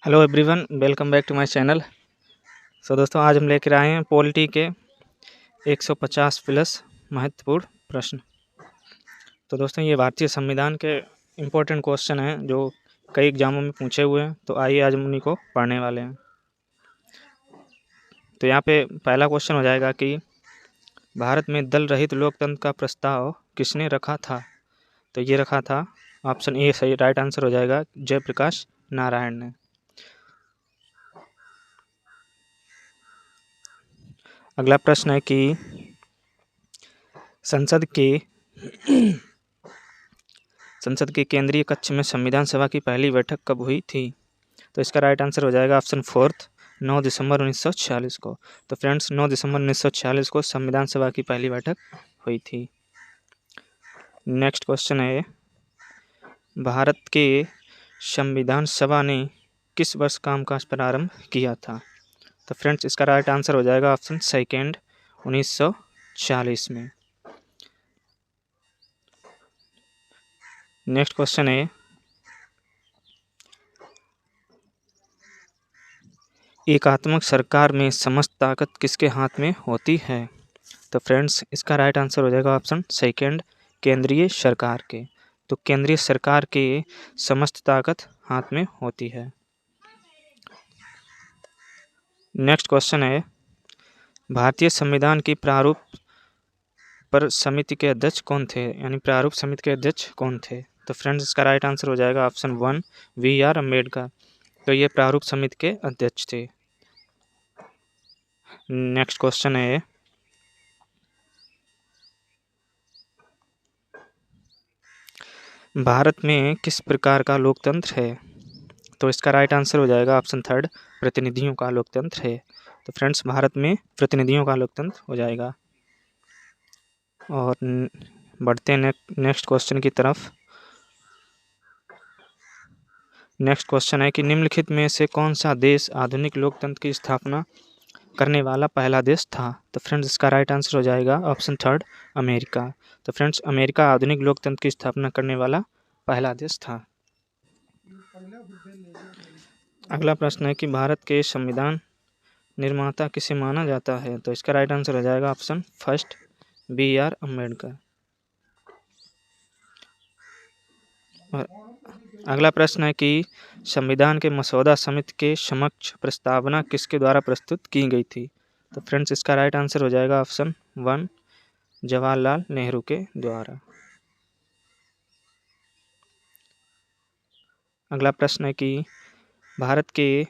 Hello everyone, welcome back to my channel. दोस्तों, आज हम लेकर आए हैं पॉलिटी के 150 प्लस महत्वपूर्ण प्रश्न। तो दोस्तों, ये भारतीय संविधान के इम्पोर्टेंट क्वेश्चन हैं जो कई एग्जामों में पूछे हुए हैं। तो आइए आज हम उन्हीं को पढ़ने वाले हैं। तो यहाँ पे पहला क्वेश्चन हो जाएगा कि भारत में दल रहित लोकतंत्र का प्रस्ताव किसने रखा था। तो ये रखा था, ऑप्शन ए सही राइट आंसर हो जाएगा, जयप्रकाश नारायण ने। अगला प्रश्न है कि संसद के केंद्रीय कक्ष में संविधान सभा की पहली बैठक कब हुई थी। तो इसका राइट आंसर हो जाएगा ऑप्शन फोर्थ, 9 दिसंबर 1946 को। तो फ्रेंड्स, 9 दिसंबर 1946 को संविधान सभा की पहली बैठक हुई थी। नेक्स्ट क्वेश्चन है, भारत के संविधान सभा ने किस वर्ष कामकाज प्रारंभ किया था। तो फ्रेंड्स, इसका राइट आंसर हो जाएगा ऑप्शन सेकेंड, 1940 में। नेक्स्ट क्वेश्चन है, एकात्मक सरकार में समस्त ताकत किसके हाथ में होती है। तो फ्रेंड्स, इसका राइट आंसर हो जाएगा ऑप्शन सेकेंड, केंद्रीय सरकार के। तो केंद्रीय सरकार के समस्त ताकत हाथ में होती है। नेक्स्ट क्वेश्चन है, भारतीय संविधान की प्रारूप पर समिति के अध्यक्ष कौन थे, यानी प्रारूप समिति के अध्यक्ष कौन थे। तो फ्रेंड्स, इसका राइट आंसर हो जाएगा ऑप्शन वन, वी.आर. अम्बेडकर। तो ये प्रारूप समिति के अध्यक्ष थे। नेक्स्ट क्वेश्चन है, भारत में किस प्रकार का लोकतंत्र है। तो इसका राइट आंसर हो जाएगा ऑप्शन थर्ड, प्रतिनिधियों का लोकतंत्र है। तो फ्रेंड्स, भारत में प्रतिनिधियों का लोकतंत्र हो जाएगा। और बढ़ते हैं नेक्स्ट क्वेश्चन की तरफ। नेक्स्ट क्वेश्चन है कि निम्नलिखित में से कौन सा देश आधुनिक लोकतंत्र की स्थापना करने वाला पहला देश था। तो फ्रेंड्स, इसका राइट आंसर हो जाएगा ऑप्शन थर्ड, अमेरिका। तो फ्रेंड्स, अमेरिका आधुनिक लोकतंत्र की स्थापना करने वाला पहला देश था। अगला प्रश्न है कि भारत के संविधान निर्माता किसे माना जाता है। तो इसका राइट आंसर हो जाएगा ऑप्शन फर्स्ट, बी.आर. अम्बेडकर। और अगला प्रश्न है कि संविधान के मसौदा समिति के समक्ष प्रस्तावना किसके द्वारा प्रस्तुत की गई थी। तो फ्रेंड्स, इसका राइट आंसर हो जाएगा ऑप्शन वन, जवाहरलाल नेहरू के द्वारा। अगला प्रश्न है कि भारत के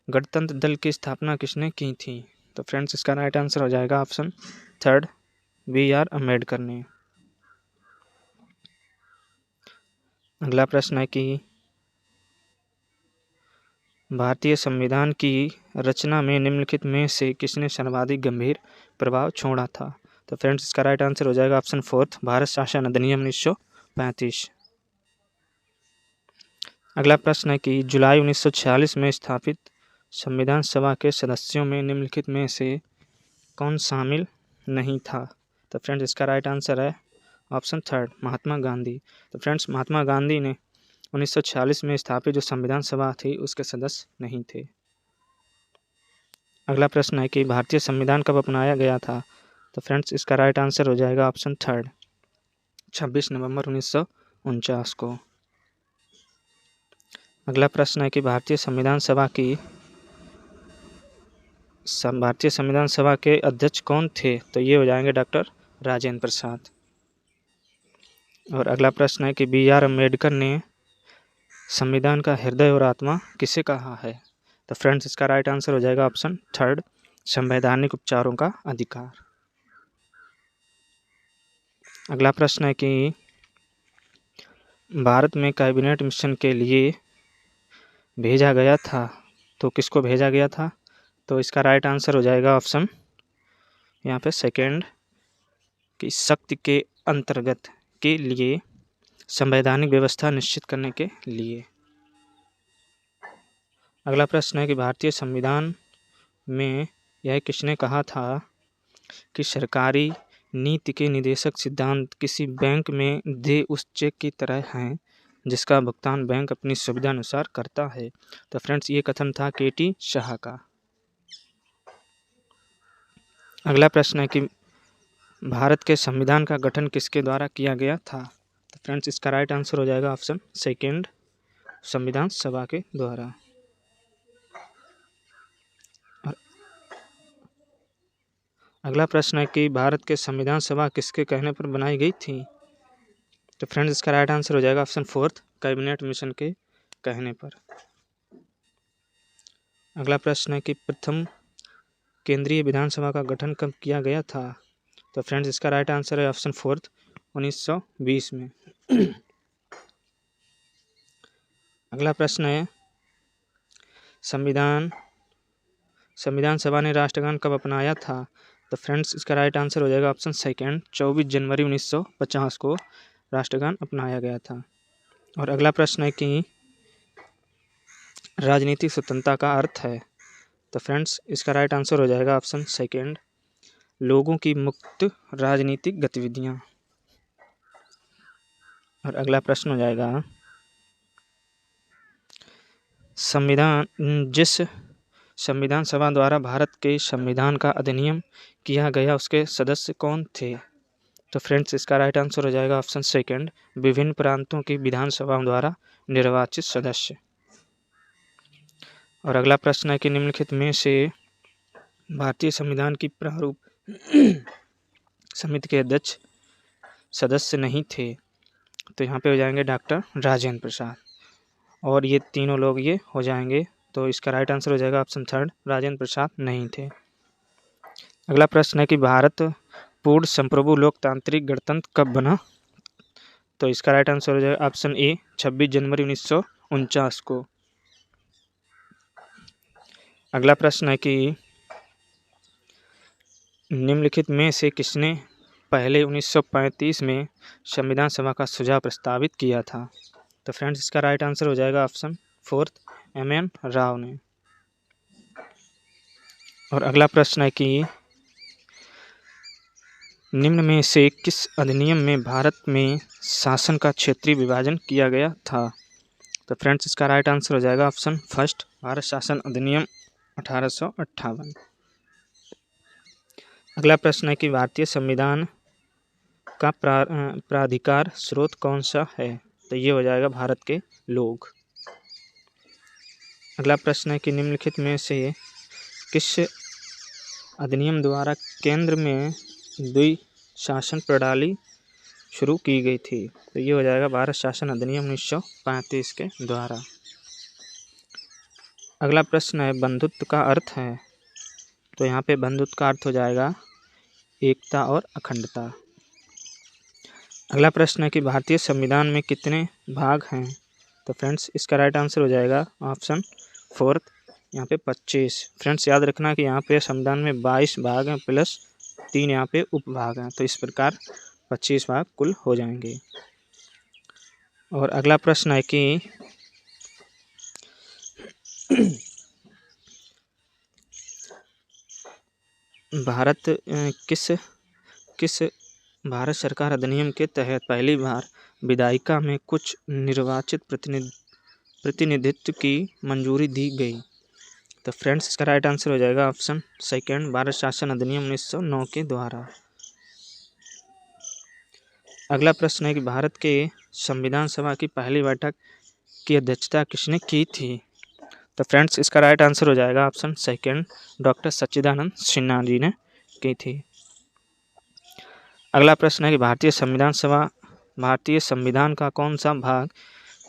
गणतंत्र दल की स्थापना किसने की थी। तो फ्रेंड्स, इसका राइट आंसर हो जाएगा ऑप्शन थर्ड, बी.आर. अम्बेडकर ने। अगला प्रश्न है कि भारतीय संविधान की रचना में निम्नलिखित में से किसने सर्वाधिक गंभीर प्रभाव छोड़ा था। तो फ्रेंड्स, इसका राइट आंसर हो जाएगा ऑप्शन फोर्थ, भारत शासन अधिनियम 1935। अगला प्रश्न है कि जुलाई 1946 में स्थापित संविधान सभा के सदस्यों में निम्नलिखित में से कौन शामिल नहीं था। तो फ्रेंड्स, इसका राइट आंसर है ऑप्शन थर्ड, महात्मा गांधी। तो फ्रेंड्स, महात्मा गांधी ने 1946 में स्थापित जो संविधान सभा थी उसके सदस्य नहीं थे। अगला प्रश्न है कि भारतीय संविधान कब अपनाया गया था। तो फ्रेंड्स, इसका राइट आंसर हो जाएगा ऑप्शन थर्ड, 26 नवंबर 1949 को। अगला प्रश्न है कि भारतीय संविधान सभा के अध्यक्ष कौन थे। तो ये हो जाएंगे डॉक्टर राजेंद्र प्रसाद। और अगला प्रश्न है कि बी.आर. अम्बेडकर ने संविधान का हृदय और आत्मा किसे कहा है। तो फ्रेंड्स, इसका राइट आंसर हो जाएगा ऑप्शन थर्ड, संवैधानिक उपचारों का अधिकार। अगला प्रश्न है कि भारत में कैबिनेट मिशन के लिए भेजा गया था, तो किसको भेजा गया था। तो इसका राइट आंसर हो जाएगा ऑप्शन यहाँ पे सेकेंड, कि शक्ति के अंतर्गत के लिए संवैधानिक व्यवस्था निश्चित करने के लिए। अगला प्रश्न है कि भारतीय संविधान में यह किसने कहा था कि सरकारी नीति के निदेशक सिद्धांत किसी बैंक में दे उस चेक की तरह हैं जिसका भुगतान बैंक अपनी सुविधा अनुसार करता है। तो फ्रेंड्स ये कथन था केटी शाह का। अगला प्रश्न है कि भारत के संविधान का गठन किसके द्वारा किया गया था। तो फ्रेंड्स इसका राइट आंसर हो जाएगा ऑप्शन सेकंड, संविधान सभा के द्वारा। अगला प्रश्न है कि भारत के संविधान सभा किसके कहने पर बनाई गई थी। तो फ्रेंड्स इसका राइट आंसर हो जाएगा ऑप्शन फोर्थ, कैबिनेट मिशन के कहने पर। अगला प्रश्न है कि प्रथम केंद्रीय विधानसभा का गठन कब किया गया था। तो फ्रेंड्स इसका राइट आंसर है ऑप्शन फोर्थ, 1920 में। अगला प्रश्न है संविधान सभा ने राष्ट्रगान कब अपनाया था। तो फ्रेंड्स इसका राइट आंसर हो जाएगा ऑप्शन सेकंड, 24 जनवरी 1950 को राष्ट्रगान अपनाया गया था। और अगला प्रश्न है कि राजनीतिक स्वतंत्रता का अर्थ है। तो फ्रेंड्स इसका राइट आंसर हो जाएगा ऑप्शन सेकंड, लोगों की मुक्त राजनीतिक गतिविधियां। और अगला प्रश्न हो जाएगा जिस संविधान सभा द्वारा भारत के संविधान का अधिनियम किया गया उसके सदस्य कौन थे। तो फ्रेंड्स इसका राइट आंसर हो जाएगा ऑप्शन सेकंड, विभिन्न प्रांतों की विधानसभाओं द्वारा निर्वाचित सदस्य। और अगला प्रश्न है कि निम्नलिखित में से भारतीय संविधान की प्रारूप समिति के अध्यक्ष सदस्य नहीं थे। तो यहाँ पे हो जाएंगे डॉक्टर राजेंद्र प्रसाद, और ये तीनों लोग ये हो जाएंगे। तो इसका राइट आंसर हो जाएगा ऑप्शन थर्ड, राजेंद्र प्रसाद नहीं थे। अगला प्रश्न है कि भारत पूर्ण संप्रभु लोकतांत्रिक गणतंत्र कब बना। तो इसका राइट आंसर हो जाएगा ऑप्शन ए, 26 जनवरी 1949 को। अगला प्रश्न है कि निम्नलिखित में से किसने पहले 1935 में संविधान सभा का सुझाव प्रस्तावित किया था। तो फ्रेंड्स इसका राइट आंसर हो जाएगा ऑप्शन फोर्थ, एम.एन. राव ने। और अगला प्रश्न है कि निम्न में से किस अधिनियम में भारत में शासन का क्षेत्रीय विभाजन किया गया था। तो फ्रेंड्स इसका राइट आंसर हो जाएगा ऑप्शन फर्स्ट, भारत शासन अधिनियम 1858। अगला प्रश्न है कि भारतीय संविधान का प्राधिकार स्रोत कौन सा है। तो ये हो जाएगा भारत के लोग। अगला प्रश्न है कि निम्नलिखित में से किस अधिनियम द्वारा केंद्र में द्वि शासन प्रणाली शुरू की गई थी। तो ये हो जाएगा भारत शासन अधिनियम 1935 के द्वारा। अगला प्रश्न है बंधुत्व का अर्थ है। तो यहाँ पे बंधुत्व का अर्थ हो जाएगा एकता और अखंडता। अगला प्रश्न है कि भारतीय संविधान में कितने भाग हैं। तो फ्रेंड्स इसका राइट आंसर हो जाएगा ऑप्शन फोर्थ, यहाँ पे 25। फ्रेंड्स याद रखना कि यहाँ पे संविधान में 22 भाग हैं प्लस 3 यहाँ पे उपभाग हैं, तो इस प्रकार 25 भाग कुल हो जाएंगे। और अगला प्रश्न है कि किस भारत सरकार अधिनियम के तहत पहली बार विधायिका में कुछ निर्वाचित प्रतिनिधित्व की मंजूरी दी गई। तो फ्रेंड्स इसका राइट आंसर हो जाएगा ऑप्शन सेकंड, भारत शासन अधिनियम 1909 के द्वारा। अगला प्रश्न है कि भारत के संविधान सभा की पहली बैठक की अध्यक्षता किसने की थी। तो फ्रेंड्स इसका राइट आंसर हो जाएगा ऑप्शन सेकंड, डॉक्टर सच्चिदानंद सिन्हा जी ने की थी। अगला प्रश्न है कि भारतीय संविधान का कौन सा भाग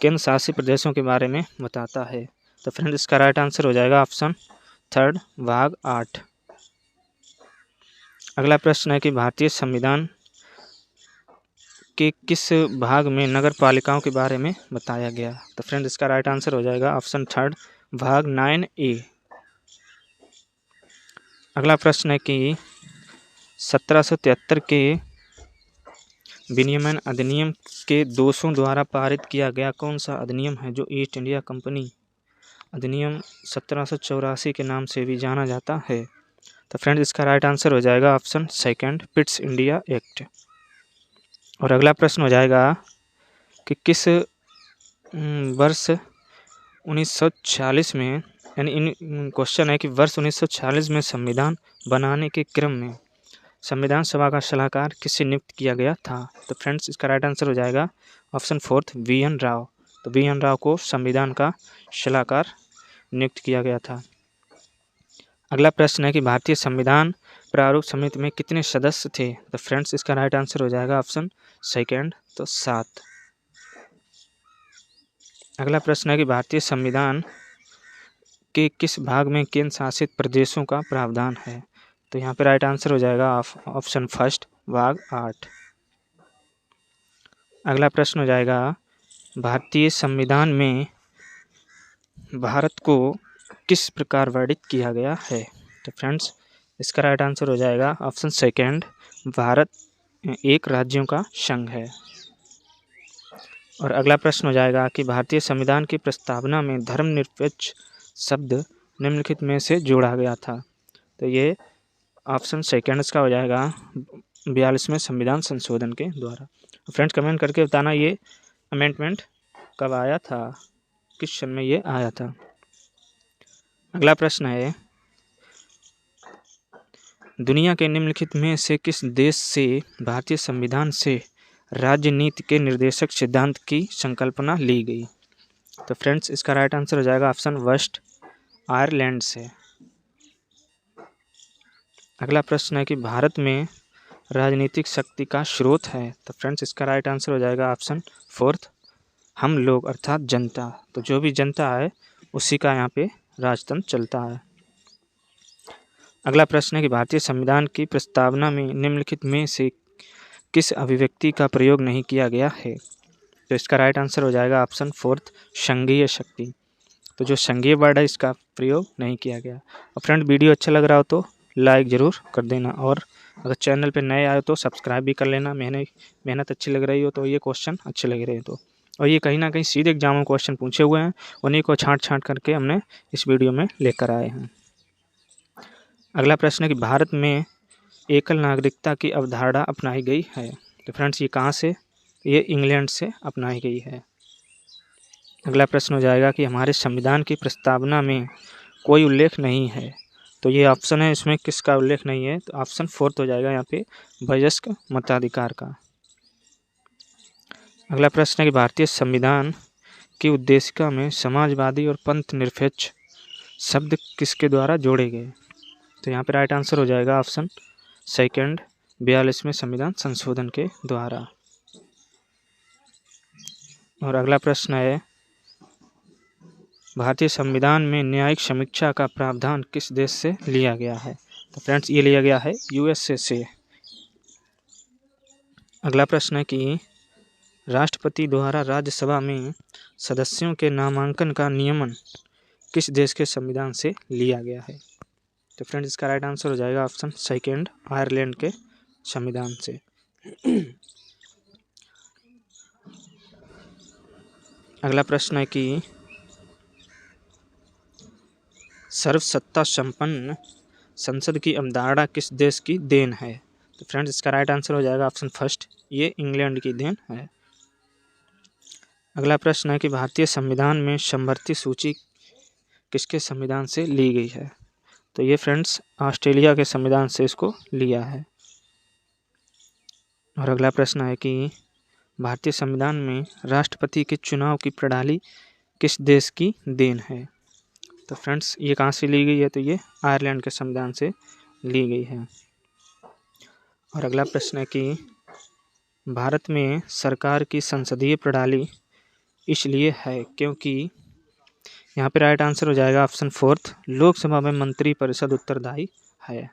केंद्र शासित प्रदेशों के बारे में बताता है। तो फ्रेंड्स इसका राइट आंसर हो जाएगा ऑप्शन थर्ड, भाग 8। अगला प्रश्न है कि भारतीय संविधान के किस भाग में नगर पालिकाओं के बारे में बताया गया। तो फ्रेंड्स इसका राइट आंसर हो जाएगा ऑप्शन थर्ड, भाग 9A। अगला प्रश्न है कि 1773 के विनियमन अधिनियम के दोषों द्वारा पारित किया गया कौन सा अधिनियम है जो ईस्ट इंडिया कंपनी अधिनियम 1784 के नाम से भी जाना जाता है। तो फ्रेंड्स इसका राइट आंसर हो जाएगा option second, Pitt's India act. और अगला प्रश्न हो जाएगा कि किस वर्ष 1946 में, यानी इन क्वेश्चन है कि वर्ष 1946 में संविधान बनाने के क्रम में संविधान सभा का सलाहकार किससे नियुक्त किया गया था? तो फ्रेंड्स इसका राइट आंसर हो जाएगा ऑप्शन फोर्थ, वी.एन. राव। तो वी.एन. राव को संविधान का सलाहकार नियुक्त किया गया था। अगला प्रश्न है कि भारतीय संविधान प्रारूप समिति में कितने सदस्य थे? तो फ्रेंड्स इसका राइट आंसर हो जाएगा ऑप्शन सेकेंड, तो 7। अगला प्रश्न है कि भारतीय संविधान के किस भाग में केंद्र शासित प्रदेशों का प्रावधान है? तो यहाँ पे राइट आंसर हो जाएगा ऑप्शन फर्स्ट, भाग 8। अगला प्रश्न हो जाएगा भारतीय संविधान में भारत को किस प्रकार वर्णित किया गया है? तो फ्रेंड्स इसका राइट आंसर हो जाएगा ऑप्शन सेकेंड, भारत एक राज्यों का संघ है। और अगला प्रश्न हो जाएगा कि भारतीय संविधान की प्रस्तावना में धर्मनिरपेक्ष शब्द निम्नलिखित में से जोड़ा गया था। तो ये ऑप्शन सेकेंड इसका हो जाएगा 42वें संविधान संशोधन के द्वारा। फ्रेंड्स कमेंट करके बताना ये अमेंडमेंट कब आया था, किस सन में ये आया था। अगला प्रश्न है दुनिया के निम्नलिखित में से किस देश से भारतीय संविधान से राज्य नीति के निर्देशक सिद्धांत की संकल्पना ली गई? तो फ्रेंड्स इसका राइट आंसर हो जाएगा ऑप्शन वेस्ट, आयरलैंड से। अगला प्रश्न है कि भारत में राजनीतिक शक्ति का स्रोत है। तो फ्रेंड्स इसका राइट आंसर हो जाएगा ऑप्शन फोर्थ, हम लोग अर्थात जनता। तो जो भी जनता है उसी का यहाँ पे राजतंत्र चलता है। अगला प्रश्न है कि भारतीय संविधान की प्रस्तावना में निम्नलिखित में से किस अभिव्यक्ति का प्रयोग नहीं किया गया है? तो इसका राइट आंसर हो जाएगा ऑप्शन फोर्थ, संघीय शक्ति। तो जो संघीय वर्ड है इसका प्रयोग नहीं किया गया। और फ्रेंड वीडियो अच्छा लग रहा हो तो लाइक ज़रूर कर देना, और अगर चैनल पे नए आए तो सब्सक्राइब भी कर लेना। मेहनत अच्छी लग रही हो तो, ये क्वेश्चन अच्छे लग रहे हैं तो। और ये कहीं ना कहीं सीधे एग्जाम में क्वेश्चन पूछे हुए हैं, उन्हीं को छांट करके हमने इस वीडियो में लेकर आए हैं। अगला प्रश्न है कि भारत में एकल नागरिकता की अवधारणा अपनाई गई है। तो फ्रेंड्स ये कहाँ से? ये इंग्लैंड से अपनाई गई है। अगला प्रश्न हो जाएगा कि हमारे संविधान की प्रस्तावना में कोई उल्लेख नहीं है। तो ये ऑप्शन है, इसमें किसका उल्लेख नहीं है? तो ऑप्शन फोर्थ हो जाएगा यहाँ पे वयस्क मताधिकार का। अगला प्रश्न है कि भारतीय संविधान की उद्देशिका में समाजवादी और पंथ निरपेक्ष शब्द किसके द्वारा जोड़े गए? तो यहाँ पे राइट आंसर हो जाएगा ऑप्शन सेकंड, 42वें संविधान संशोधन के द्वारा। और अगला प्रश्न है भारतीय संविधान में न्यायिक समीक्षा का प्रावधान किस देश से लिया गया है? तो फ्रेंड्स ये लिया गया है यूएसए से। अगला प्रश्न है कि राष्ट्रपति द्वारा राज्यसभा में सदस्यों के नामांकन का नियमन किस देश के संविधान से लिया गया है? तो फ्रेंड्स इसका राइट आंसर हो जाएगा ऑप्शन सेकेंड, आयरलैंड के संविधान से। अगला प्रश्न है कि सर्वसत्ता संपन्न संसद की अवधारणा किस देश की देन है? तो फ्रेंड्स इसका राइट आंसर हो जाएगा ऑप्शन फर्स्ट, ये इंग्लैंड की देन है। अगला प्रश्न है कि भारतीय संविधान में समवर्ती सूची किसके संविधान से ली गई है? तो ये फ्रेंड्स ऑस्ट्रेलिया के संविधान से इसको लिया है। और अगला प्रश्न है कि भारतीय संविधान में राष्ट्रपति के चुनाव की प्रणाली किस देश की देन है? तो फ्रेंड्स ये कहाँ से ली गई है? तो ये आयरलैंड के संविधान से ली गई है। और अगला प्रश्न है कि भारत में सरकार की संसदीय प्रणाली इसलिए है क्योंकि, यहाँ पे राइट आंसर हो जाएगा ऑप्शन फोर्थ, लोकसभा में मंत्री परिषद उत्तरदायी है।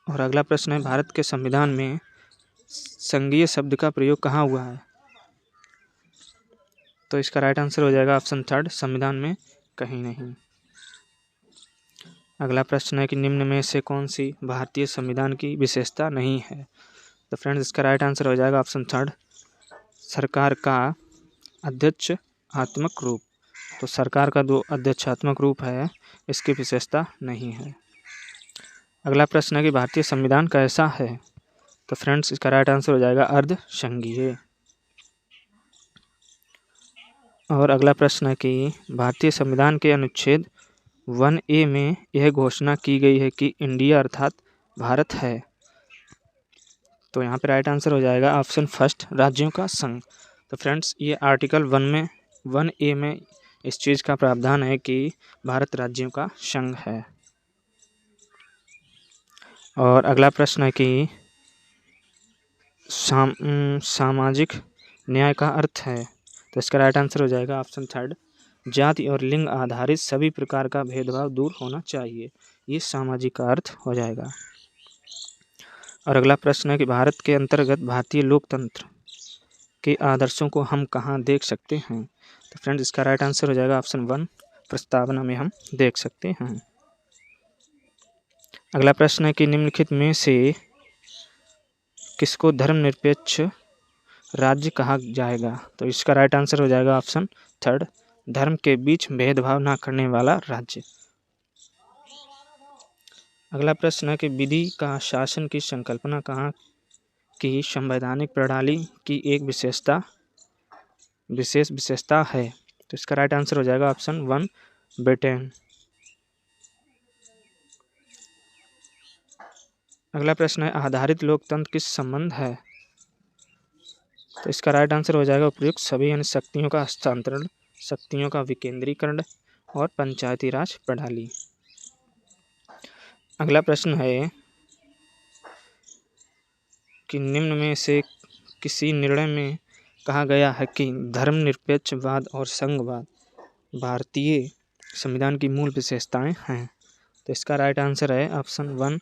और अगला प्रश्न है भारत के संविधान में संघीय शब्द का प्रयोग कहाँ हुआ है? तो इसका राइट आंसर हो जाएगा ऑप्शन थर्ड, संविधान में कहीं नहीं। अगला प्रश्न है कि निम्न में से कौन सी भारतीय संविधान की विशेषता नहीं है? तो फ्रेंड्स इसका राइट आंसर हो जाएगा ऑप्शन थर्ड, सरकार का अध्यक्षात्मक रूप। तो सरकार का जो अध्यक्षात्मक रूप है इसकी विशेषता नहीं है। अगला प्रश्न है कि भारतीय संविधान कैसा है? तो फ्रेंड्स इसका राइट आंसर हो जाएगा अर्ध संघीय। और अगला प्रश्न है कि भारतीय संविधान के अनुच्छेद 1A में यह घोषणा की गई है कि इंडिया अर्थात भारत है। तो यहाँ पे राइट आंसर हो जाएगा ऑप्शन फर्स्ट, राज्यों का संघ। तो फ्रेंड्स, ये आर्टिकल 1A में इस चीज़ का प्रावधान है कि भारत राज्यों का संघ है। और अगला प्रश्न है कि सामाजिक न्याय का अर्थ है। तो इसका राइट आंसर हो जाएगा ऑप्शन थर्ड, जाति और लिंग आधारित सभी प्रकार का भेदभाव दूर होना चाहिए। ये सामाजिक का अर्थ हो जाएगा। और अगला प्रश्न है कि भारत के अंतर्गत भारतीय लोकतंत्र के आदर्शों को हम कहाँ देख सकते हैं। तो फ्रेंड्स, इसका राइट आंसर हो जाएगा ऑप्शन वन, प्रस्तावना में हम देख सकते हैं। अगला प्रश्न है कि निम्नलिखित में से किसको धर्मनिरपेक्ष राज्य कहा जाएगा। तो इसका राइट आंसर हो जाएगा ऑप्शन थर्ड, धर्म के बीच भेदभाव न करने वाला राज्य। अगला प्रश्न है कि विधि का शासन की संकल्पना कहाँ की संवैधानिक प्रणाली की एक विशेष विशेषता है। तो इसका राइट आंसर हो जाएगा ऑप्शन वन, ब्रिटेन। अगला प्रश्न है आधारित लोकतंत्र किस संबंध है। तो इसका राइट आंसर हो जाएगा उपयुक्त सभी अन्य शक्तियों का हस्तांतरण, शक्तियों का विकेंद्रीकरण और पंचायती राज प्रणाली। अगला प्रश्न है कि निम्न में से किसी निर्णय में कहा गया है कि धर्मनिरपेक्षवाद और संघवाद भारतीय संविधान की मूल विशेषताएं हैं। तो इसका राइट आंसर है ऑप्शन वन,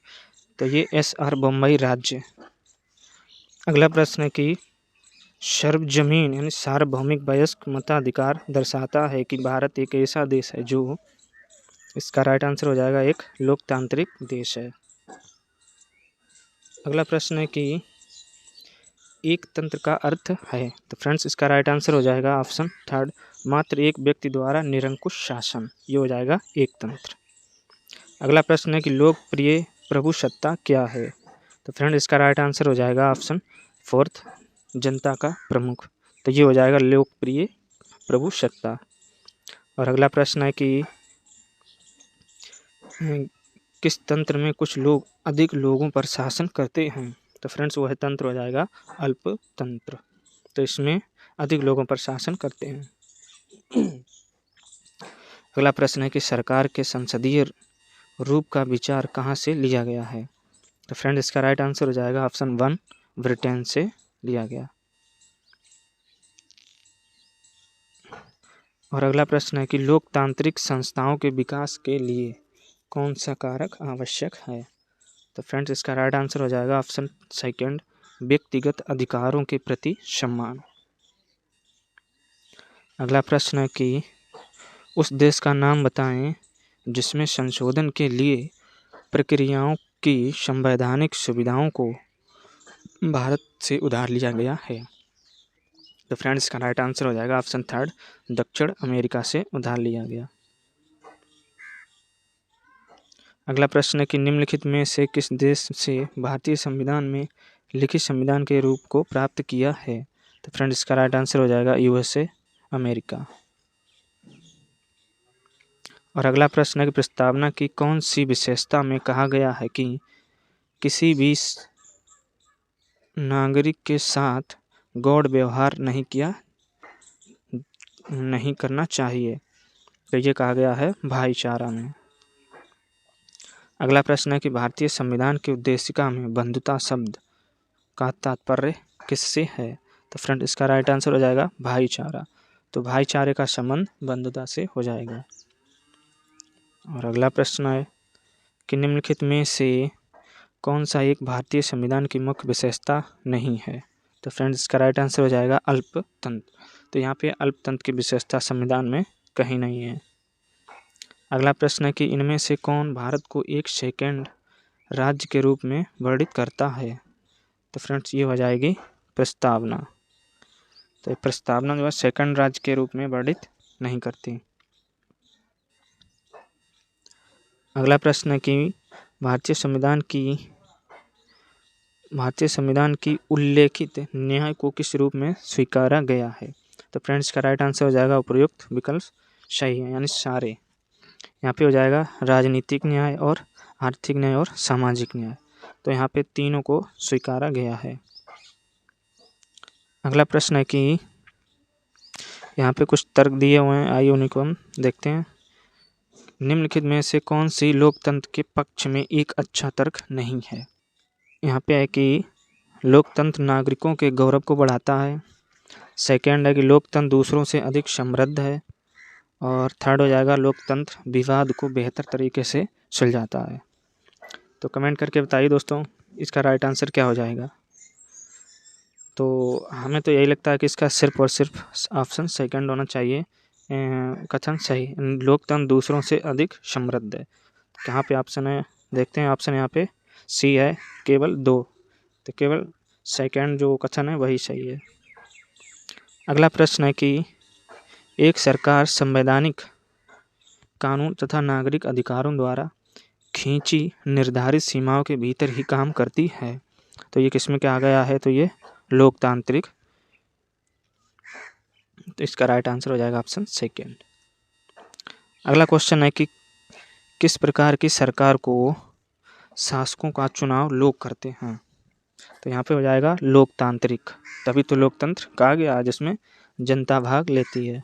तो ये SR बम्बई राज्य। अगला प्रश्न है कि सार्वजमीन यानी सार्वभौमिक वयस्क मताधिकार दर्शाता है कि भारत एक ऐसा देश है जो, इसका राइट आंसर हो जाएगा एक लोकतांत्रिक देश है। अगला प्रश्न है कि एक तंत्र का अर्थ है। तो फ्रेंड्स, इसका राइट आंसर हो जाएगा ऑप्शन थर्ड, मात्र एक व्यक्ति द्वारा निरंकुश शासन। ये हो जाएगा एक तंत्र। अगला प्रश्न है कि लोकप्रिय प्रभुसत्ता क्या है। तो फ्रेंड, इसका राइट आंसर हो जाएगा ऑप्शन फोर्थ, जनता का प्रमुख। तो ये हो जाएगा लोकप्रिय प्रभुसत्ता। और अगला प्रश्न है कि किस तंत्र में कुछ लोग अधिक लोगों पर शासन करते हैं। तो फ्रेंड्स, वह तंत्र हो जाएगा अल्प तंत्र। तो इसमें अधिक लोगों पर शासन करते हैं। अगला प्रश्न है कि सरकार के संसदीय रूप का विचार कहाँ से लिया गया है। तो फ्रेंड, इसका राइट आंसर हो जाएगा ऑप्शन वन, ब्रिटेन से लिया गया। और अगला प्रश्न है कि लोकतांत्रिक संस्थाओं के विकास के लिए कौन सा कारक आवश्यक है। तो फ्रेंड्स, इसका राइट आंसर हो जाएगा ऑप्शन सेकंड, व्यक्तिगत अधिकारों के प्रति सम्मान। अगला प्रश्न है कि उस देश का नाम बताएं जिसमें संशोधन के लिए प्रक्रियाओं की संवैधानिक सुविधाओं को भारत से उधार लिया गया है। तो फ्रेंड्स, इसका राइट आंसर हो जाएगा ऑप्शन थर्ड, दक्षिण अमेरिका से उधार लिया गया। अगला प्रश्न है कि निम्नलिखित में से किस देश से भारतीय संविधान में लिखित संविधान के रूप को प्राप्त किया है। तो फ्रेंड्स, इसका राइट आंसर हो जाएगा USA, अमेरिका। और अगला प्रश्न है कि प्रस्तावना की कौन सी विशेषता में कहा गया है कि किसी भी नागरिक के साथ गौण व्यवहार नहीं करना चाहिए। तो ये कहा गया है भाईचारा में। अगला प्रश्न है कि भारतीय संविधान की उद्देशिका में बंधुता शब्द का तात्पर्य किससे है। तो फ्रेंड, इसका राइट आंसर हो जाएगा भाईचारा। तो भाईचारे का संबंध बंधुता से हो जाएगा। और अगला प्रश्न है कि निम्नलिखित में से कौन सा एक भारतीय संविधान की मुख्य विशेषता नहीं है। तो फ्रेंड्स, इसका राइट आंसर हो जाएगा अल्पतंत्र। तो यहाँ पे अल्पतंत्र की विशेषता संविधान में कहीं नहीं है। अगला प्रश्न है कि इनमें से कौन भारत को एक सेकंड राज्य के रूप में वर्णित करता है। तो फ्रेंड्स, ये हो जाएगी प्रस्तावना। तो प्रस्तावना जो है सेकंड राज्य के रूप में वर्णित नहीं करती। अगला प्रश्न है कि भारतीय संविधान की उल्लेखित न्याय को किस रूप में स्वीकारा गया है। तो फ्रेंड्स इसका राइट आंसर हो जाएगा उपयुक्त विकल्प सही है, यानी सारे। यहाँ पे हो जाएगा राजनीतिक न्याय और आर्थिक न्याय और सामाजिक न्याय। तो यहाँ पे तीनों को स्वीकारा गया है। अगला प्रश्न है कि यहाँ पे कुछ तर्क दिए हुए हैं, आइए उन्हीं को हम देखते हैं। निम्नलिखित में से कौन सी लोकतंत्र के पक्ष में एक अच्छा तर्क नहीं है। यहाँ पे है कि लोकतंत्र नागरिकों के गौरव को बढ़ाता है। सेकेंड है कि लोकतंत्र दूसरों से अधिक समृद्ध है। और थर्ड हो जाएगा लोकतंत्र विवाद को बेहतर तरीके से सुलझाता है। तो कमेंट करके बताइए दोस्तों इसका राइट आंसर क्या हो जाएगा। तो हमें तो यही लगता है कि इसका सिर्फ और सिर्फ ऑप्शन सेकंड होना चाहिए, कथन सही, लोकतंत्र दूसरों से अधिक समृद्ध है। कहाँ पे ऑप्शन है देखते हैं। ऑप्शन यहाँ पे सी है, केवल 2। तो केवल सेकंड जो कथन है वही सही है। अगला प्रश्न है कि एक सरकार संवैधानिक कानून तथा नागरिक अधिकारों द्वारा खींची निर्धारित सीमाओं के भीतर ही काम करती है। तो ये किसमें क्या आ गया है, तो ये लोकतांत्रिक। तो इसका राइट आंसर हो जाएगा ऑप्शन सेकेंड। अगला क्वेश्चन है कि किस प्रकार की सरकार को शासकों का चुनाव लोग करते हैं। तो यहाँ पे हो जाएगा लोकतांत्रिक, तभी तो लोकतंत्र कहा गया जिसमें जनता भाग लेती है।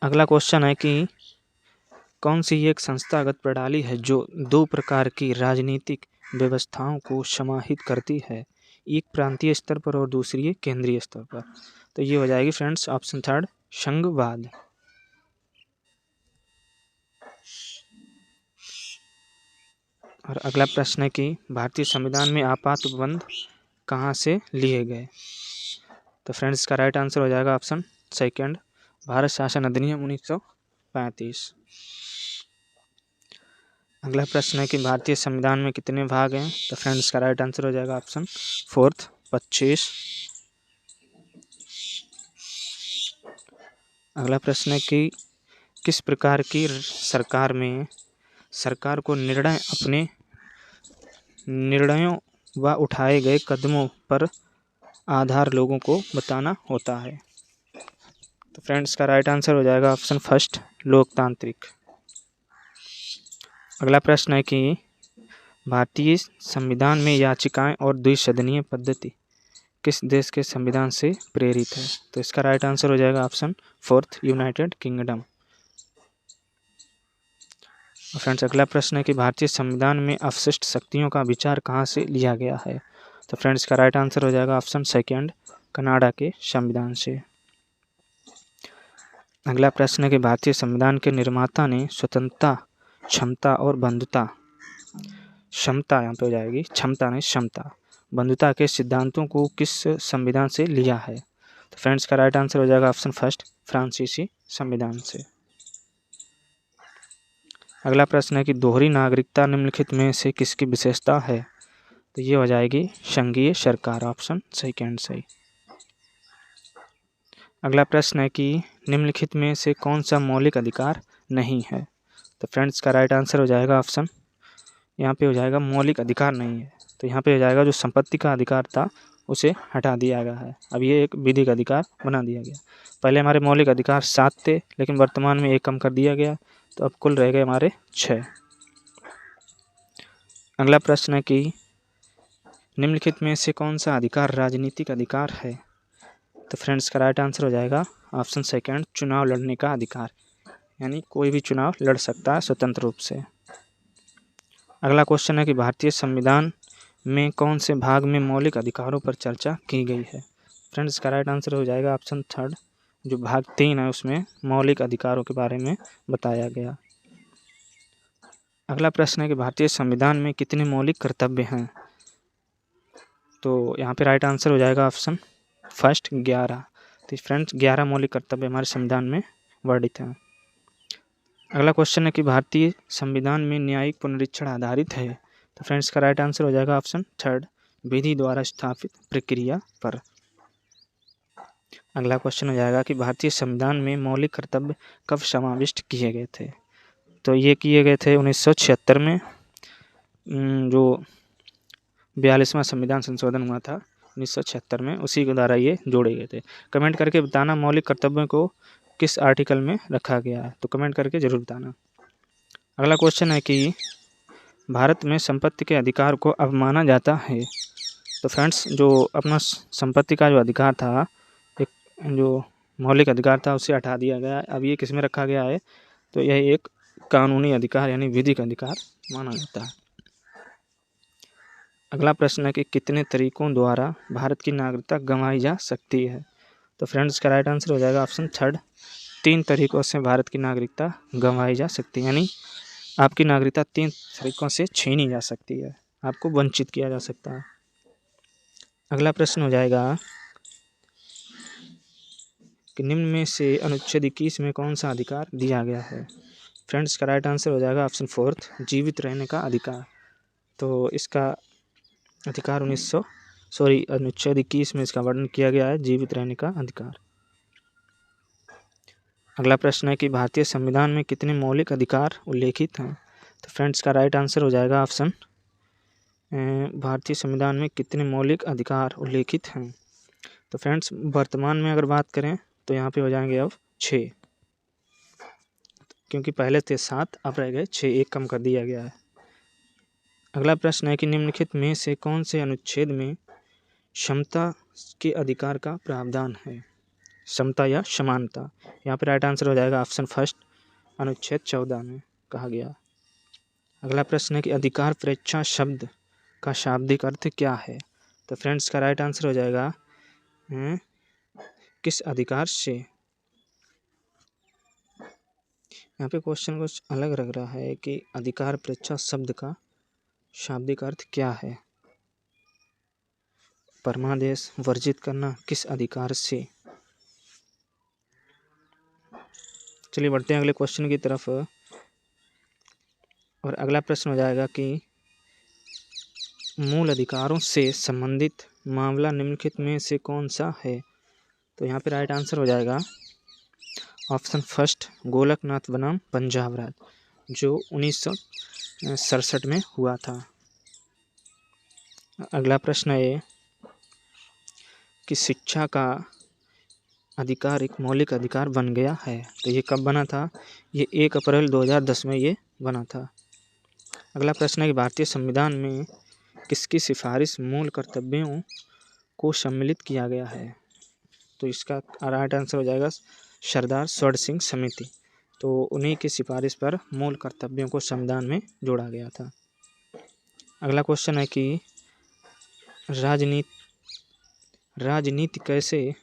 अगला क्वेश्चन है कि कौन सी एक संस्थागत प्रणाली है जो 2 प्रकार की राजनीतिक व्यवस्थाओं को समाहित करती है, एक प्रांतीय स्तर पर और दूसरी केंद्रीय स्तर पर। तो ये हो जाएगी फ्रेंड्स ऑप्शन थर्ड, संघवाद। और अगला प्रश्न है कि भारतीय संविधान में आपात प्रबंध कहाँ से लिए गए। तो फ्रेंड्स इसका राइट आंसर हो जाएगा ऑप्शन सेकंड, भारत शासन अधिनियम 1935। अगला प्रश्न है कि भारतीय संविधान में कितने भाग हैं। तो फ्रेंड्स इसका राइट आंसर हो जाएगा ऑप्शन फोर्थ, 25। अगला प्रश्न है कि किस प्रकार की सरकार में सरकार को अपने निर्णयों व उठाए गए कदमों पर आधार लोगों को बताना होता है। तो फ्रेंड्स का राइट आंसर हो जाएगा ऑप्शन फर्स्ट, लोकतांत्रिक। अगला प्रश्न है कि भारतीय संविधान में याचिकाएं और द्विसदनीय पद्धति किस देश के संविधान से प्रेरित है। तो इसका राइट आंसर हो जाएगा option fourth, United kingdom. Friends अगला प्रश्न है कि भारतीय संविधान में अवशिष्ट शक्तियों का विचार कहाँ से लिया गया है। तो फ्रेंड्स का राइट आंसर हो जाएगा ऑप्शन सेकंड, कनाडा के संविधान से। अगला प्रश्न है कि भारतीय संविधान के निर्माता ने स्वतंत्रता, क्षमता और बंधुता, क्षमता यहाँ पे हो जाएगी, क्षमता नहीं क्षमता, बंधुता के सिद्धांतों को किस संविधान से लिया है। तो फ्रेंड्स का राइट आंसर हो जाएगा ऑप्शन फर्स्ट, फ्रांसीसी संविधान से। अगला प्रश्न है कि दोहरी नागरिकता निम्नलिखित में से किसकी विशेषता है। तो ये हो जाएगी संघीय सरकार, ऑप्शन सेकंड सही। अगला प्रश्न है कि निम्नलिखित में से कौन सा मौलिक अधिकार नहीं है। तो फ्रेंड्स का राइट आंसर हो जाएगा ऑप्शन, यहाँ पे हो जाएगा मौलिक अधिकार नहीं है। तो यहाँ पे हो जाएगा जो संपत्ति का अधिकार था उसे हटा दिया गया है, अब ये एक विधिक अधिकार बना दिया गया। पहले हमारे मौलिक अधिकार 7 थे, लेकिन वर्तमान में 1 कम कर दिया गया, तो अब कुल रह गए हमारे 6। अगला प्रश्न है कि निम्नलिखित में से कौन सा अधिकार राजनीतिक अधिकार है। तो फ्रेंड्स का राइट आंसर हो जाएगा ऑप्शन सेकंड, चुनाव लड़ने का अधिकार, यानी कोई भी चुनाव लड़ सकता है स्वतंत्र रूप से। अगला क्वेश्चन है कि भारतीय संविधान में कौन से भाग में मौलिक अधिकारों पर चर्चा की गई है। फ्रेंड्स का राइट आंसर हो जाएगा ऑप्शन थर्ड, जो भाग 3 है उसमें मौलिक अधिकारों के बारे में बताया गया। अगला प्रश्न है कि भारतीय संविधान में कितने मौलिक कर्तव्य हैं। तो यहाँ पे राइट आंसर हो जाएगा ऑप्शन फर्स्ट, 11। तो फ्रेंड्स 11 मौलिक कर्तव्य हमारे संविधान में वर्णित हैं। अगला क्वेश्चन है कि भारतीय संविधान में न्यायिक पुनरीक्षण आधारित है। तो फ्रेंड्स का राइट आंसर हो जाएगा ऑप्शन थर्ड, विधि द्वारा स्थापित प्रक्रिया पर। अगला क्वेश्चन हो जाएगा कि भारतीय संविधान में मौलिक कर्तव्य कब समाविष्ट किए गए थे। तो ये किए गए थे 1976 में, जो 42वां संविधान संशोधन हुआ था 1976 में, उसी के द्वारा ये जोड़े गए थे। कमेंट करके बताना मौलिक कर्तव्यों को किस आर्टिकल में रखा गया है, तो कमेंट करके ज़रूर बताना। अगला क्वेश्चन है कि भारत में संपत्ति के अधिकार को अब माना जाता है। तो फ्रेंड्स, जो अपना संपत्ति का जो अधिकार था, एक जो मौलिक अधिकार था, उसे हटा दिया गया। अब ये किस में रखा गया है, तो यह एक कानूनी अधिकार यानी विधिक अधिकार माना जाता है। अगला प्रश्न है कि कितने तरीकों द्वारा भारत की नागरिकता गंवाई जा सकती है। तो फ्रेंड्स, इसका राइट आंसर हो जाएगा ऑप्शन थर्ड, 3 तरीकों से भारत की नागरिकता गंवाई जा सकती है, यानी आपकी नागरिकता 3 तरीकों से छीनी जा सकती है, आपको वंचित किया जा सकता है। अगला प्रश्न हो जाएगा कि निम्न में से अनुच्छेद 21 में कौन सा अधिकार दिया गया है। फ्रेंड्स, इसका राइट आंसर हो जाएगा ऑप्शन फोर्थ, जीवित रहने का अधिकार। तो इसका अधिकार अनुच्छेद 21 में इसका वर्णन किया गया है, जीवित रहने का अधिकार। अगला प्रश्न है कि भारतीय संविधान में कितने मौलिक अधिकार उल्लेखित हैं। तो फ्रेंड्स, का राइट आंसर हो जाएगा ऑप्शन भारतीय संविधान में कितने मौलिक अधिकार उल्लेखित हैं। तो फ्रेंड्स, वर्तमान में अगर बात करें तो यहाँ पे हो जाएंगे अब 6, क्योंकि पहले थे 7, अब रह गए 6, एक कम कर दिया गया है। अगला प्रश्न है कि निम्नलिखित में से कौन से अनुच्छेद में समता के अधिकार का प्रावधान है, समता या समानता। यहाँ पे राइट आंसर हो जाएगा ऑप्शन फर्स्ट, अनुच्छेद 14 में कहा गया। अगला प्रश्न है कि अधिकार परीक्षा शब्द का शाब्दिक अर्थ क्या है। तो फ्रेंड्स, का राइट आंसर हो जाएगा किस अधिकार से। यहाँ पे क्वेश्चन कुछ अलग लग रहा है कि अधिकार परीक्षा शब्द का शाब्दिक अर्थ क्या है। परमादेश वर्जित करना किस अधिकार से। चलिए बढ़ते हैं अगले क्वेश्चन की तरफ। और अगला प्रश्न हो जाएगा कि मूल अधिकारों से संबंधित मामला निम्नलिखित में से कौन सा है। तो यहाँ पे राइट आंसर हो जाएगा ऑप्शन फर्स्ट, गोलकनाथ बनाम पंजाब राज्य, जो 1967 में हुआ था। अगला प्रश्न है कि शिक्षा का अधिकार एक मौलिक अधिकार बन गया है। तो ये कब बना था, ये 1 अप्रैल 2010 में ये बना था। अगला प्रश्न है कि भारतीय संविधान में किसकी सिफारिश मूल कर्तव्यों को सम्मिलित किया गया है। तो इसका राइट आंसर हो जाएगा सरदार स्वर्ण सिंह समिति। तो उन्हीं की सिफारिश पर मूल कर्तव्यों को संविधान में जोड़ा गया था। अगला क्वेश्चन है कि राजनीति कैसे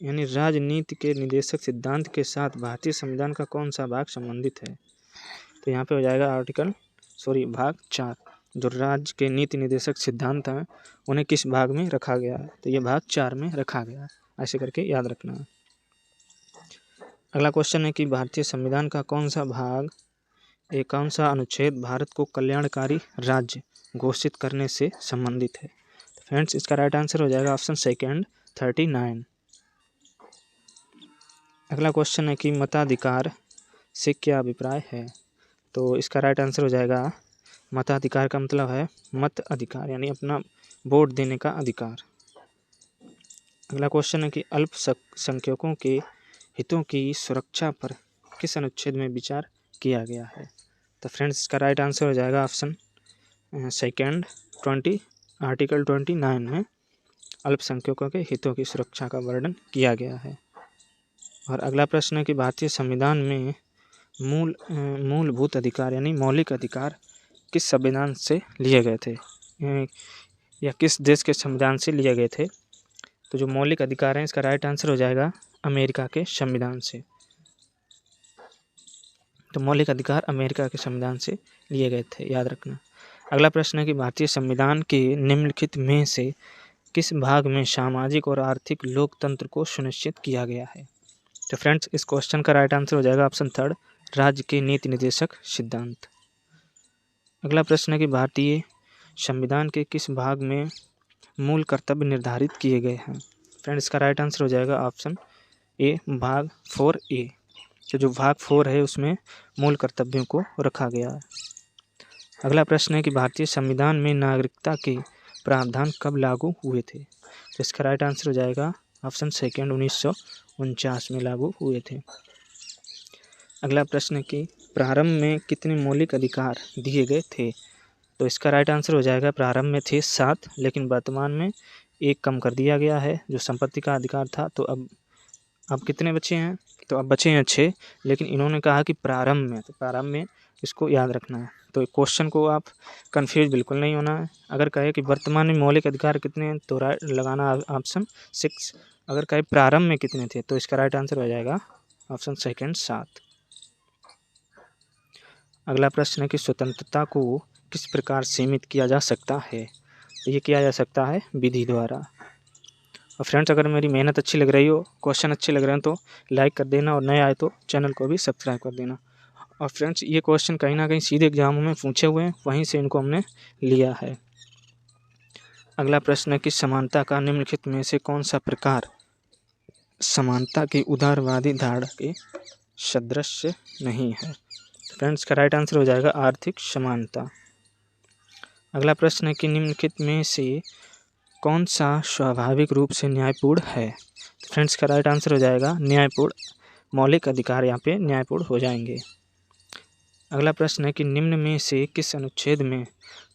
यानी राजनीति के निदेशक सिद्धांत के साथ भारतीय संविधान का कौन सा भाग संबंधित है। तो यहाँ पे हो जाएगा भाग 4, जो राज्य के नीति निदेशक सिद्धांत हैं उन्हें किस भाग में रखा गया है। तो ये भाग 4 में रखा गया है, ऐसे करके याद रखना है। अगला क्वेश्चन है कि भारतीय संविधान का कौन सा अनुच्छेद भारत को कल्याणकारी राज्य घोषित करने से संबंधित है। तो फ्रेंड्स, इसका राइट आंसर हो जाएगा ऑप्शन सेकंड, 39। अगला क्वेश्चन है कि मताधिकार से क्या अभिप्राय है। तो इसका राइट आंसर हो जाएगा मताधिकार का मतलब है मत अधिकार, यानी अपना वोट देने का अधिकार। अगला क्वेश्चन है कि अल्पसंख्यकों के हितों की सुरक्षा पर किस अनुच्छेद में विचार किया गया है। तो फ्रेंड्स, इसका राइट आंसर हो जाएगा ऑप्शन सेकंड, आर्टिकल 29 में अल्पसंख्यकों के हितों की सुरक्षा का वर्णन किया गया है। और अगला प्रश्न है कि भारतीय संविधान में मूलभूत अधिकार यानी मौलिक अधिकार किस संविधान से लिए गए थे, या किस देश के संविधान से लिए गए थे। तो जो मौलिक अधिकार हैं, इसका राइट आंसर हो जाएगा अमेरिका के संविधान से। तो मौलिक अधिकार अमेरिका के संविधान से लिए गए थे, याद रखना। अगला प्रश्न है कि भारतीय संविधान के निम्नलिखित में से किस भाग में सामाजिक और आर्थिक लोकतंत्र को सुनिश्चित किया गया है। तो फ्रेंड्स, इस क्वेश्चन का राइट आंसर हो जाएगा ऑप्शन थर्ड, राज्य के नीति निर्देशक सिद्धांत। अगला प्रश्न है कि भारतीय संविधान के किस भाग में मूल कर्तव्य निर्धारित किए गए हैं। फ्रेंड्स, इसका राइट आंसर हो जाएगा ऑप्शन ए, भाग 4A। तो जो भाग 4 है उसमें मूल कर्तव्यों को रखा गया है। अगला प्रश्न है कि भारतीय संविधान में नागरिकता के प्रावधान कब लागू हुए थे। तो इसका राइट आंसर हो जाएगा ऑप्शन सेकेंड, 1949 में लागू हुए थे। अगला प्रश्न है कि प्रारंभ में कितने मौलिक अधिकार दिए गए थे? तो इसका राइट आंसर हो जाएगा प्रारंभ में थे 7, लेकिन वर्तमान में 1 कम कर दिया गया है जो संपत्ति का अधिकार था। तो अब कितने बचे हैं? तो अब बचे हैं 6, लेकिन इन्होंने कहा कि प्रारंभ में, तो प्रारंभ में इसको याद रखना है। तो क्वेश्चन को आप कंफ्यूज बिल्कुल नहीं होना है। अगर कहे कि वर्तमान में मौलिक अधिकार कितने हैं तो राइट लगाना ऑप्शन 6। अगर कहे प्रारंभ में कितने थे तो इसका राइट आंसर हो जाएगा ऑप्शन सेकेंड 7। अगला प्रश्न है कि स्वतंत्रता को किस प्रकार सीमित किया जा सकता है? तो ये किया जा सकता है विधि द्वारा। और फ्रेंड्स, अगर मेरी मेहनत अच्छी लग रही हो, क्वेश्चन अच्छे लग रहे हैं तो लाइक कर देना, और नए आए तो चैनल को भी सब्सक्राइब कर देना। और फ्रेंड्स, ये क्वेश्चन कहीं ना कहीं सीधे एग्जामों में पूछे हुए हैं, वहीं से इनको हमने लिया है। अगला प्रश्न है कि समानता का निम्नलिखित में से कौन सा प्रकार समानता की उदारवादी धारणा के सदृश नहीं है? फ्रेंड्स, का राइट आंसर हो जाएगा आर्थिक समानता। अगला प्रश्न है कि निम्नलिखित में से कौन सा स्वाभाविक रूप से न्यायपूर्ण है? फ्रेंड्स, का राइट आंसर हो जाएगा न्यायपूर्ण। मौलिक अधिकार यहाँ पे न्यायपूर्ण हो जाएंगे। अगला प्रश्न है कि निम्न में से किस अनुच्छेद में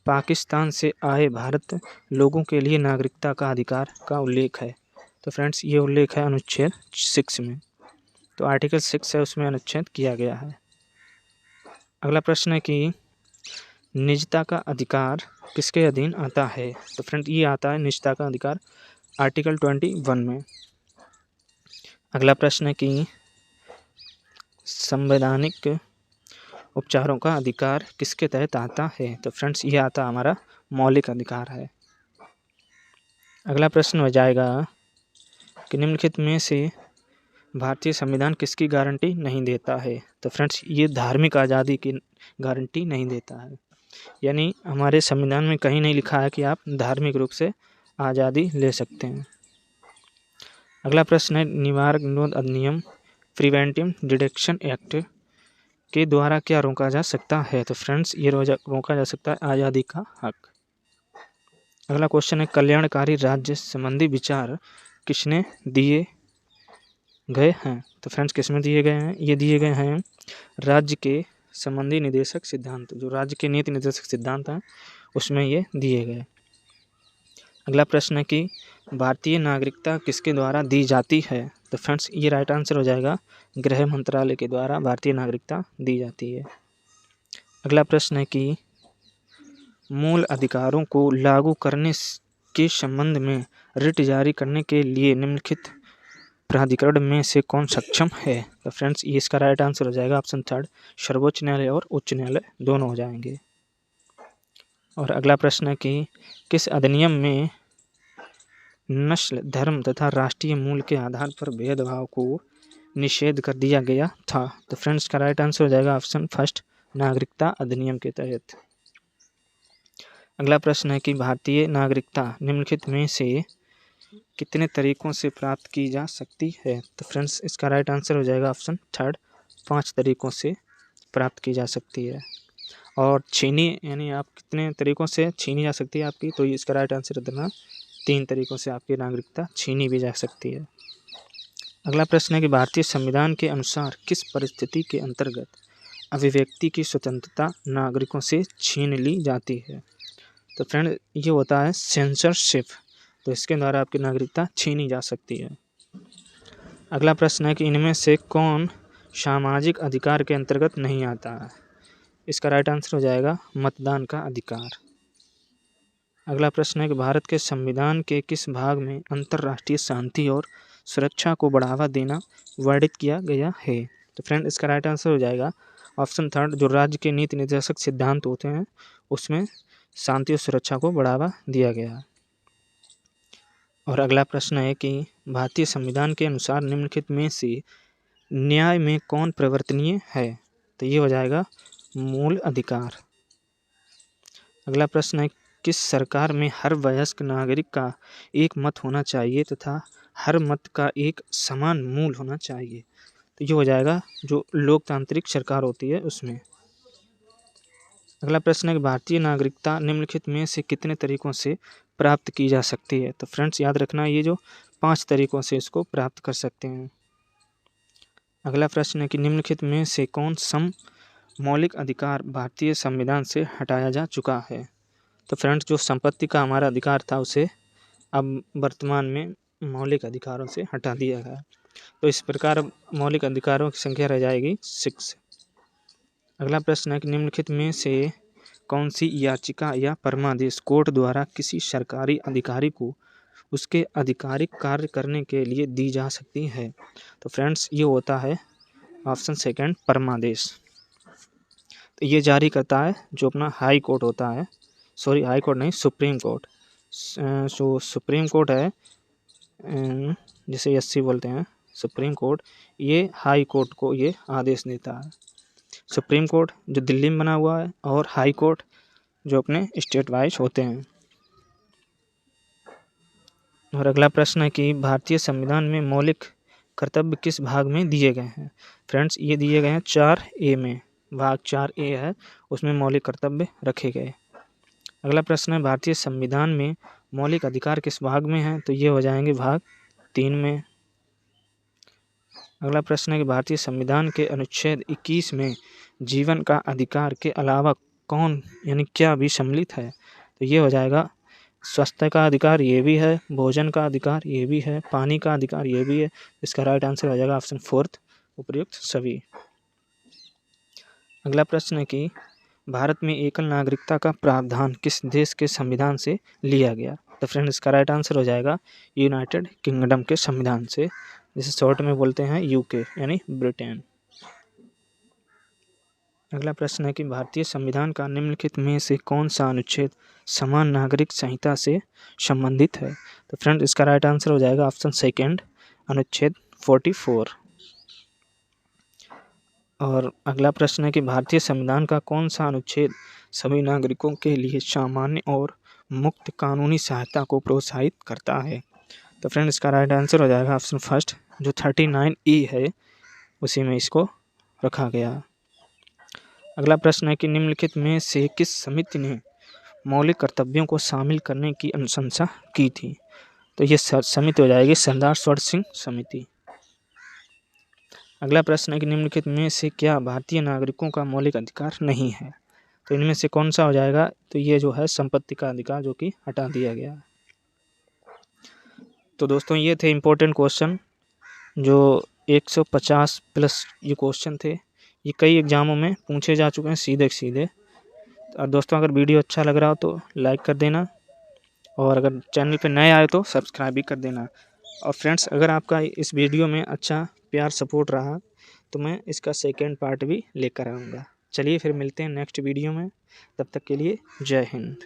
पाकिस्तान से आए भारत लोगों के लिए नागरिकता का अधिकार का उल्लेख है? तो फ्रेंड्स, ये उल्लेख है अनुच्छेद 6 में। तो आर्टिकल 6 है, उसमें अनुच्छेद किया गया है। अगला प्रश्न है कि निजता का अधिकार किसके अधीन आता है? तो फ्रेंड, ये आता है निजता का अधिकार आर्टिकल 21 में। अगला प्रश्न है कि संवैधानिक उपचारों का अधिकार किसके तहत आता है? तो फ्रेंड्स, ये आता हमारा मौलिक अधिकार है। अगला प्रश्न हो जाएगा कि निम्नलिखित में से भारतीय संविधान किसकी गारंटी नहीं देता है? तो फ्रेंड्स, ये धार्मिक आज़ादी की गारंटी नहीं देता है। यानी हमारे संविधान में कहीं नहीं लिखा है कि आप धार्मिक रूप से आज़ादी ले सकते हैं। अगला प्रश्न है निवारक निरोध अधिनियम प्रिवेंटिव डिटेक्शन एक्ट के द्वारा क्या रोका जा सकता है? तो फ्रेंड्स, ये रोका जा सकता है आज़ादी का हक। अगला क्वेश्चन है कल्याणकारी राज्य संबंधी विचार किसने दिए गए हैं? तो फ्रेंड्स, किसमें दिए गए हैं? ये दिए गए हैं राज्य के संबंधी निदेशक सिद्धांत, जो राज्य के नीति निर्देशक सिद्धांत हैं उसमें ये दिए गए। अगला प्रश्न है कि भारतीय नागरिकता किसके द्वारा दी जाती है? तो फ्रेंड्स, ये राइट आंसर हो जाएगा गृह मंत्रालय के द्वारा भारतीय नागरिकता दी जाती है। अगला प्रश्न है कि मूल अधिकारों को लागू करने के संबंध में रिट जारी करने के लिए निम्नलिखित प्राधिकरण में से कौन सक्षम है? तो फ्रेंड्स, ये इसका राइट आंसर हो जाएगा ऑप्शन 3, सर्वोच्च न्यायालय और उच्च न्यायालय दोनों हो जाएंगे। और अगला प्रश्न है कि किस अधिनियम में नस्ल, धर्म तथा राष्ट्रीय मूल के आधार पर भेदभाव को निषेध कर दिया गया था? तो फ्रेंड्स, का राइट आंसर हो जाएगा ऑप्शन 1, नागरिकता अधिनियम के तहत। अगला प्रश्न है कि भारतीय नागरिकता निम्नलिखित में से कितने तरीकों से प्राप्त की जा सकती है? तो फ्रेंड्स, इसका राइट आंसर हो जाएगा ऑप्शन 3, 5 तरीकों से प्राप्त की जा सकती है। और छीनी यानी आप कितने तरीकों से छीनी जा सकती है आपकी? तो इसका राइट आंसर देना 3 तरीकों से आपकी नागरिकता छीनी भी जा सकती है। अगला प्रश्न है कि भारतीय संविधान के अनुसार किस परिस्थिति के अंतर्गत अभिव्यक्ति की स्वतंत्रता नागरिकों से छीन ली जाती है? तो फ्रेंड, ये होता है सेंसरशिप, तो इसके द्वारा आपकी नागरिकता छीनी जा सकती है। अगला प्रश्न है कि इनमें से कौन सामाजिक अधिकार के अंतर्गत नहीं आता है? इसका राइट आंसर हो जाएगा मतदान का अधिकार। अगला प्रश्न है कि भारत के संविधान के किस भाग में अंतर्राष्ट्रीय शांति और सुरक्षा को बढ़ावा देना वर्णित किया गया है? तो फ्रेंड, इसका राइट आंसर हो जाएगा ऑप्शन 3, जो राज्य के नीति निर्देशक सिद्धांत होते हैं उसमें शांति और सुरक्षा को बढ़ावा दिया गया है। और अगला प्रश्न है कि भारतीय संविधान के अनुसार निम्नलिखित में से न्याय में कौन परिवर्तनीय है? तो ये हो जाएगा मूल अधिकार। अगला प्रश्न है किस सरकार में हर वयस्क नागरिक का एक मत होना चाहिए तथा हर मत का एक समान मूल होना चाहिए? तो ये हो जाएगा जो लोकतांत्रिक सरकार होती है उसमें। अगला प्रश्न है कि भारतीय नागरिकता निम्नलिखित में से कितने तरीकों से प्राप्त की जा सकती है। तो फ्रेंड्स याद रखना ये जो 5 तरीकों से इसको प्राप्त कर सकते हैं। अगला प्रश्न है कि निम्नलिखित में से कौन सम मौलिक अधिकार भारतीय संविधान से हटाया जा चुका है। तो फ्रेंड्स जो संपत्ति का हमारा अधिकार था उसे अब वर्तमान में मौलिक अधिकारों से हटा दिया गया। तो इस प्रकार मौलिक अधिकारों की संख्या रह जाएगी 6। अगला प्रश्न है कि निम्नलिखित में से कौन सी याचिका या परमादेश कोर्ट द्वारा किसी सरकारी अधिकारी को उसके आधिकारिक कार्य करने के लिए दी जा सकती है। तो फ्रेंड्स ये होता है ऑप्शन सेकंड परमादेश। तो ये जारी करता है जो अपना हाई कोर्ट होता है, सॉरी हाई कोर्ट नहीं, सुप्रीम कोर्ट। सो सुप्रीम कोर्ट है जिसे एससी बोलते हैं, सुप्रीम कोर्ट, ये हाई कोर्ट को ये आदेश देता है। सुप्रीम कोर्ट जो दिल्ली में बना हुआ है और हाई कोर्ट जो अपने स्टेट वाइज होते हैं। और अगला प्रश्न है कि भारतीय संविधान में मौलिक कर्तव्य किस भाग में दिए गए हैं। फ्रेंड्स ये दिए गए हैं 4A में, भाग 4A है उसमें मौलिक कर्तव्य रखे गए। अगला प्रश्न है भारतीय संविधान में मौलिक अधिकार किस भाग में है। तो ये हो जाएंगे भाग 3 में। अगला प्रश्न है कि भारतीय संविधान के अनुच्छेद 21 में जीवन का अधिकार के अलावा कौन यानी क्या भी सम्मिलित है। तो ये हो जाएगा स्वास्थ्य का अधिकार ये भी है, भोजन का अधिकार ये भी है, पानी का अधिकार ये भी है। इसका राइट आंसर हो जाएगा ऑप्शन 4 उपयुक्त सभी। अगला प्रश्न है कि भारत में एकल नागरिकता का प्रावधान किस देश के संविधान से लिया गया। तो फ्रेंड इसका राइट आंसर हो जाएगा यूनाइटेड किंगडम के संविधान से, जिसे शॉर्ट में बोलते हैं यूके यानी ब्रिटेन। अगला प्रश्न है कि भारतीय संविधान का निम्नलिखित में से कौन सा अनुच्छेद समान नागरिक संहिता से संबंधित है। तो फ्रेंड इसका राइट आंसर हो जाएगा ऑप्शन सेकंड अनुच्छेद 44। और अगला प्रश्न है कि भारतीय संविधान का कौन सा अनुच्छेद सभी नागरिकों के लिए सामान्य और मुक्त कानूनी सहायता को प्रोत्साहित करता है। तो फ्रेंड इसका राइट आंसर हो जाएगा ऑप्शन फर्स्ट जो 39E है उसी में इसको रखा गया। अगला प्रश्न है कि निम्नलिखित में से किस समिति ने मौलिक कर्तव्यों को शामिल करने की अनुशंसा की थी। तो ये समिति हो जाएगी सरदार सरोवर सिंह समिति। अगला प्रश्न है कि निम्नलिखित में से क्या भारतीय नागरिकों का मौलिक अधिकार नहीं है। तो इनमें से कौन सा हो जाएगा। तो ये जो है संपत्ति का अधिकार जो कि हटा दिया गया। तो दोस्तों ये थे इम्पोर्टेंट क्वेश्चन जो 150 प्लस ये क्वेश्चन थे। ये कई एग्जामों में पूछे जा चुके हैं सीधे सीधे। और दोस्तों अगर वीडियो अच्छा लग रहा हो तो लाइक कर देना और अगर चैनल पे नए आए तो सब्सक्राइब भी कर देना। और फ्रेंड्स अगर आपका इस वीडियो में अच्छा प्यार सपोर्ट रहा तो मैं इसका सेकेंड पार्ट भी लेकर आऊँगा। चलिए फिर मिलते हैं नेक्स्ट वीडियो में, तब तक के लिए जय हिंद।